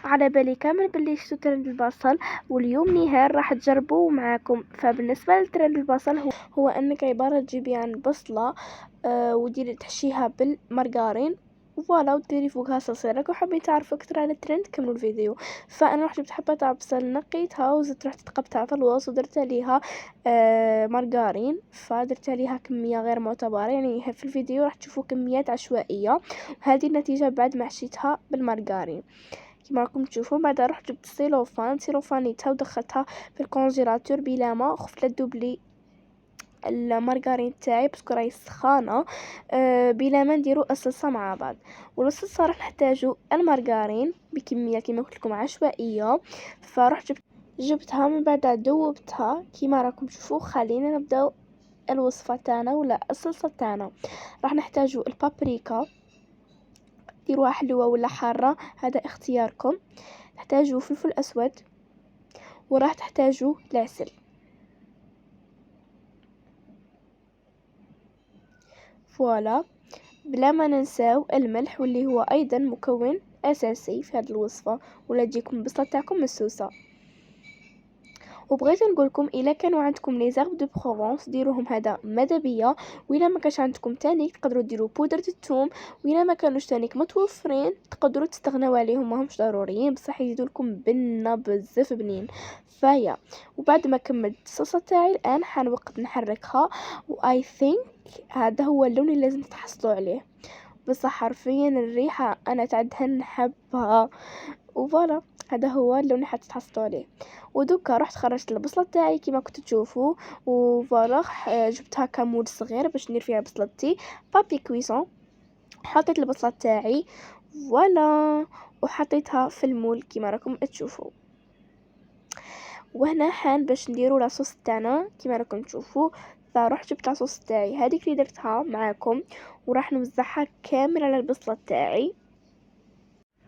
على بالي كامل بلي شتو ترند البصل، واليوم نهار راح تجربوه معاكم. فبالنسبه لترند البصل هو انك عباره تجيبي عن بصله وديري تحشيها بالمارغرين فوالا، وديري فوقها صلصه. وحبيت تعرفوا اكثر على الترند كملوا الفيديو. فانا رحت جبت حبه تاع بصل نقيتها وزدت رحت تقبتها في الوسط ودرت عليها مارغرين. فدرت عليها كميه غير معتبره، يعني في الفيديو راح تشوفوا كميات عشوائيه. هذه النتيجه بعد ما حشيتها بالمارغرين كما راكم تشوفون. بعد رحت جبت سيلوفانيتها ودخلتها في الكونجيلاتور بلا ما، خفت لا تذوب لي المارغرين تاعي باسكو راهي سخانه. بلا ما نديرو الصلصه مع بعض. والصلصه راح نحتاجو المارغرين بكميه كما قلت لكم عشوائيه. فرحت جبتها من بعد ذوبتها كما راكم تشوفوا. خلينا نبداو الوصفه تاعنا ولا الصلصه تاعنا. راح نحتاجو البابريكا، ديروها حلوه ولا حاره هذا اختياركم. تحتاجو فلفل اسود، وراح تحتاجو العسل. فوالا، بلا ما ننساو الملح واللي هو ايضا مكون اساسي في هذه الوصفه، ولا تجيكم البصله تاعكم مسوسه. وبغيت نقولكم الا كانوا عندكم لي زارب دو بروفونس ديروهم هذا ماذا بيا، والا ما كانش عندكم تانيك تقدروا ديروا بودره الثوم، والا ما كانوش تانيك متوفرين تقدروا تستغناو عليهم، ماهمش ضروريين بصح يزيدوا لكم بنه بزاف بنين. فيا وبعد ما كملت الصلصه تاعي الان حان وقت نحركها. واي ثينك هذا هو اللون اللي لازم تحصلوا عليه. بصح حرفيا الريحه انا تعدها نحبها. وفوالا هذا هو اللون اللي حتحصلوا عليه. ودوكا رحت خرجت البصله تاعي كما كنتوا تشوفوا. وفوالا جبتها كمول صغير باش ندير فيها بصلتي بابي كويسون. حطيت البصله تاعي فوالا وحطيتها في المول كما راكم تشوفوا. وهنا حان باش نديرو لاصوص تاعنا كما راكم تشوفوا. فروحت جبت لاصوص تاعي هذيك اللي درتها معاكم، وراح نوزعها كامل على البصله تاعي.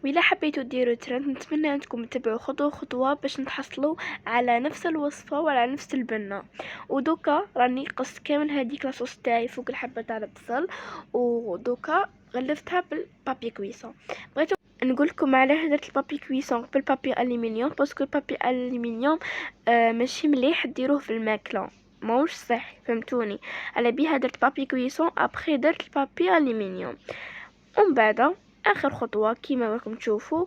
وإلا حبيتوا ديروا ترند نتمنى انكم تتبعوا خطوه خطوه باش نتحصلوا على نفس الوصفه وعلى نفس البنه. ودوكا راني قصت كامل هذيك لاصوص تاعي فوق الحبه تاع البصل، ودوكا غلفتها بالبابي كويسون. بغيت نقول لكم علاه درت البابي كويسون بالبابي الومنيوم، باسكو البابي الومنيوم ماشي مليح ديروه في الماكله، ماهوش صحي فهمتوني. على بيها درت بابي كويسون ابخي درت البابي الومنيوم. ومن بعد اخر خطوه كيما راكم تشوفوا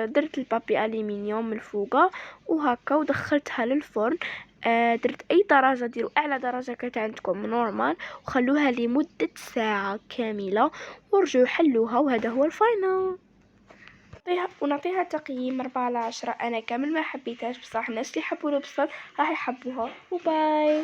درت البابي الومنيوم من فوقه وهكا ودخلتها للفرن. درت اي درجه ديروا اعلى درجه كانت عندكم نورمال، وخلوها لمده ساعه كامله ورجعوا حلوها. وهذا هو الفاينل. ونعطيها تقييم 4/10. انا كامل ما حبيتهاش بصح الناس اللي يحبوا البصل راح يحبوها. وباي.